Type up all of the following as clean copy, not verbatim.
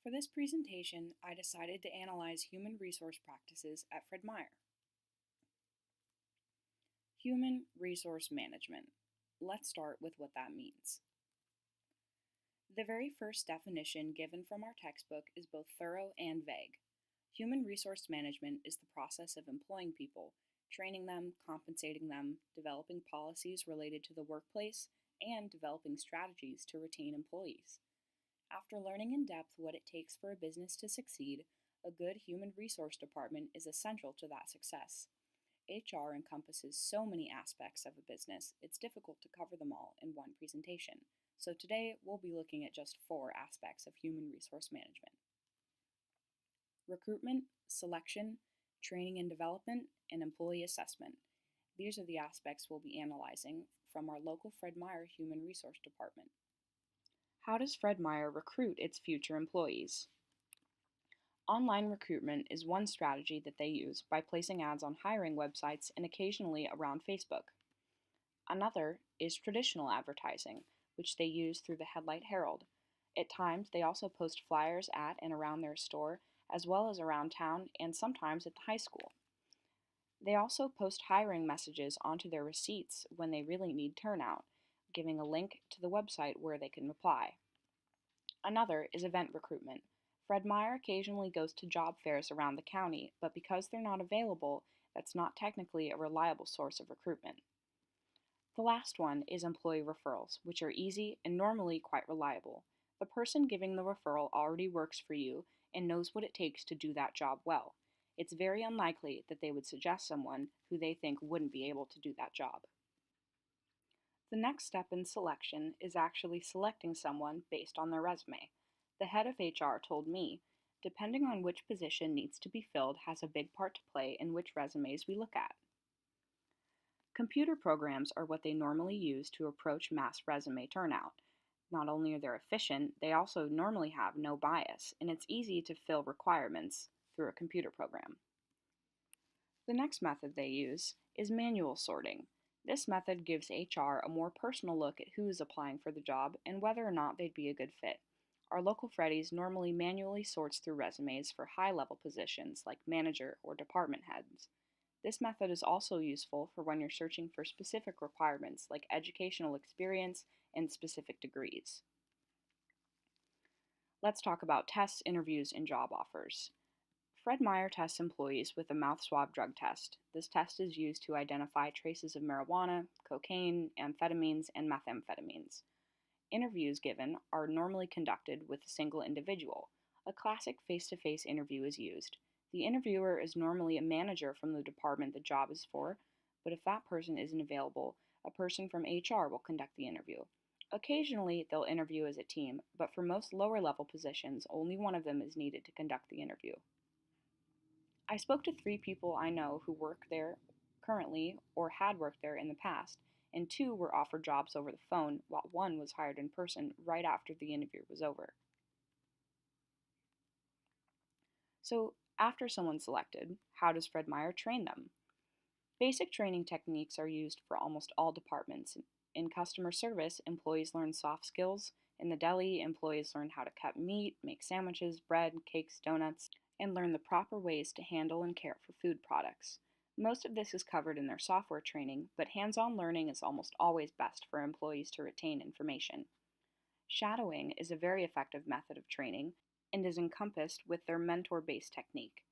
For this presentation, I decided to analyze human resource practices at Fred Meyer. Human resource management. Let's start with what that means. The very first definition given from our textbook is both thorough and vague. Human resource management is the process of employing people, training them, compensating them, developing policies related to the workplace, and developing strategies to retain employees. After learning in depth what it takes for a business to succeed, a good human resource department is essential to that success. HR encompasses so many aspects of a business, it's difficult to cover them all in one presentation. So today, we'll be looking at just 4 aspects of human resource management: recruitment, selection, training and development, and employee assessment. These are the aspects we'll be analyzing from our local Fred Meyer Human Resource Department. How does Fred Meyer recruit its future employees? Online recruitment is one strategy that they use by placing ads on hiring websites and occasionally around Facebook. Another is traditional advertising, which they use through the Headlight Herald. At times, they also post flyers at and around their store, as well as around town and sometimes at the high school. They also post hiring messages onto their receipts when they really need turnout, giving a link to the website where they can apply. Another is event recruitment. Fred Meyer occasionally goes to job fairs around the county, but because they're not available, that's not technically a reliable source of recruitment. The last one is employee referrals, which are easy and normally quite reliable. The person giving the referral already works for you and knows what it takes to do that job well. It's very unlikely that they would suggest someone who they think wouldn't be able to do that job. The next step in selection is actually selecting someone based on their resume. The head of HR told me, depending on which position needs to be filled has a big part to play in which resumes we look at. Computer programs are what they normally use to approach mass resume turnout. Not only are they efficient, they also normally have no bias, and it's easy to fill requirements through a computer program. The next method they use is manual sorting. This method gives HR a more personal look at who is applying for the job and whether or not they'd be a good fit. Our local Freddies normally manually sorts through resumes for high-level positions like manager or department heads. This method is also useful for when you're searching for specific requirements like educational experience and specific degrees. Let's talk about tests, interviews, and job offers. Fred Meyer tests employees with a mouth swab drug test. This test is used to identify traces of marijuana, cocaine, amphetamines, and methamphetamines. Interviews given are normally conducted with a single individual. A classic face-to-face interview is used. The interviewer is normally a manager from the department the job is for, but if that person isn't available, a person from HR will conduct the interview. Occasionally, they'll interview as a team, but for most lower-level positions, only one of them is needed to conduct the interview. I spoke to 3 people I know who work there currently or had worked there in the past, and 2 were offered jobs over the phone, while 1 was hired in person right after the interview was over. So, after someone's selected, how does Fred Meyer train them? Basic training techniques are used for almost all departments. In customer service, employees learn soft skills. In the deli, employees learn how to cut meat, make sandwiches, bread, cakes, donuts, and learn the proper ways to handle and care for food products. Most of this is covered in their software training, but hands-on learning is almost always best for employees to retain information. Shadowing is a very effective method of training and is encompassed with their mentor-based technique.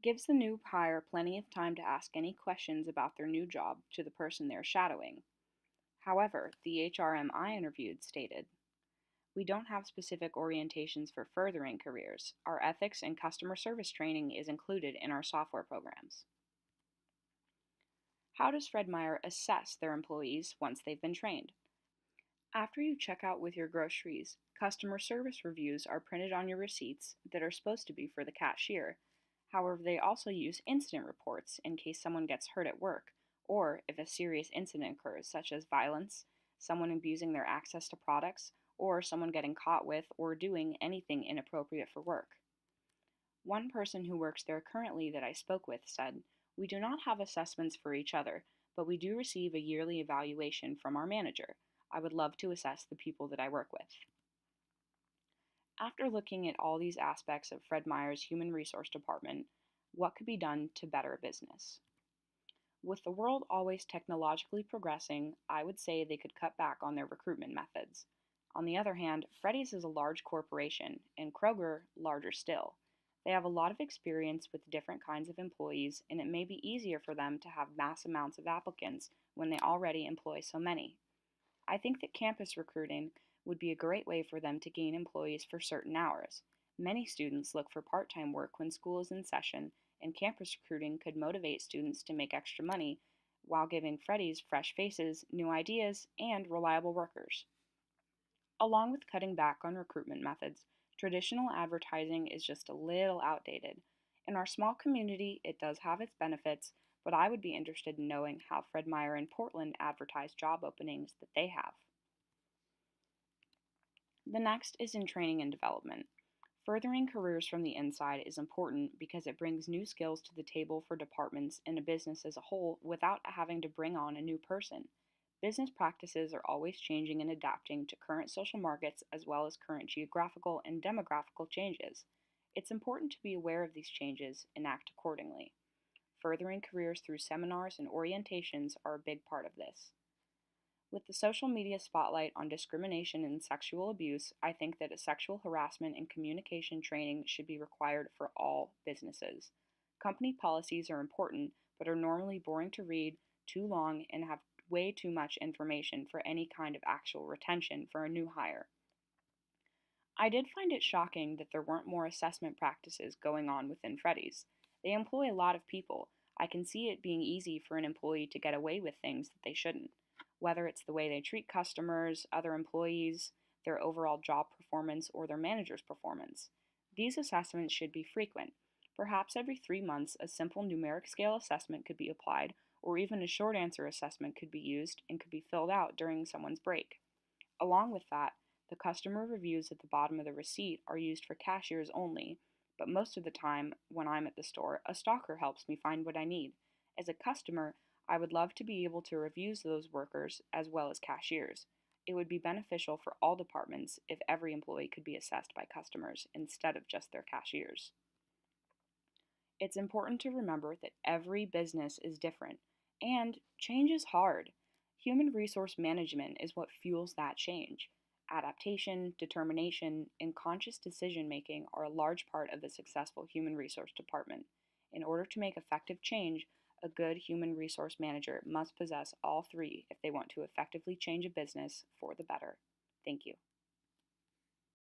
Gives the new hire plenty of time to ask any questions about their new job to the person they're shadowing. However, the HRM I interviewed stated, "We don't have specific orientations for furthering careers. Our ethics and customer service training is included in our software programs." How does Fred Meyer assess their employees once they've been trained? After you check out with your groceries, customer service reviews are printed on your receipts that are supposed to be for the cashier. However, they also use incident reports in case someone gets hurt at work, or if a serious incident occurs, such as violence, someone abusing their access to products, or someone getting caught with or doing anything inappropriate for work. One person who works there currently that I spoke with said, "We do not have assessments for each other, but we do receive a yearly evaluation from our manager. I would love to assess the people that I work with." After looking at all these aspects of Fred Meyer's Human Resource Department, what could be done to better a business? With the world always technologically progressing, I would say they could cut back on their recruitment methods. On the other hand, Freddy's is a large corporation, and Kroger larger still. They have a lot of experience with different kinds of employees, and it may be easier for them to have mass amounts of applicants when they already employ so many. I think that campus recruiting would be a great way for them to gain employees for certain hours. Many students look for part time work when school is in session, and campus recruiting could motivate students to make extra money while giving Freddy's fresh faces, new ideas, and reliable workers. Along with cutting back on recruitment methods, traditional advertising is just a little outdated. In our small community, it does have its benefits, but I would be interested in knowing how Fred Meyer and Portland advertise job openings that they have. The next is in training and development. Furthering careers from the inside is important because it brings new skills to the table for departments and a business as a whole without having to bring on a new person. Business practices are always changing and adapting to current social markets as well as current geographical and demographical changes. It's important to be aware of these changes and act accordingly. Furthering careers through seminars and orientations are a big part of this. With the social media spotlight on discrimination and sexual abuse, I think that a sexual harassment and communication training should be required for all businesses. Company policies are important, but are normally boring to read, too long, and have way too much information for any kind of actual retention for a new hire. I did find it shocking that there weren't more assessment practices going on within Freddy's. They employ a lot of people. I can see it being easy for an employee to get away with things that they shouldn't, whether it's the way they treat customers, other employees, their overall job performance, or their manager's performance. These assessments should be frequent. Perhaps every 3 months, a simple numeric scale assessment could be applied, or even a short answer assessment could be used and could be filled out during someone's break. Along with that, the customer reviews at the bottom of the receipt are used for cashiers only, but most of the time, when I'm at the store, a stalker helps me find what I need. As a customer, I would love to be able to review those workers as well as cashiers. It would be beneficial for all departments if every employee could be assessed by customers instead of just their cashiers. It's important to remember that every business is different, and change is hard. Human resource management is what fuels that change. Adaptation, determination, and conscious decision making are a large part of the successful human resource department. In order to make effective change, a good human resource manager must possess all three if they want to effectively change a business for the better. Thank you.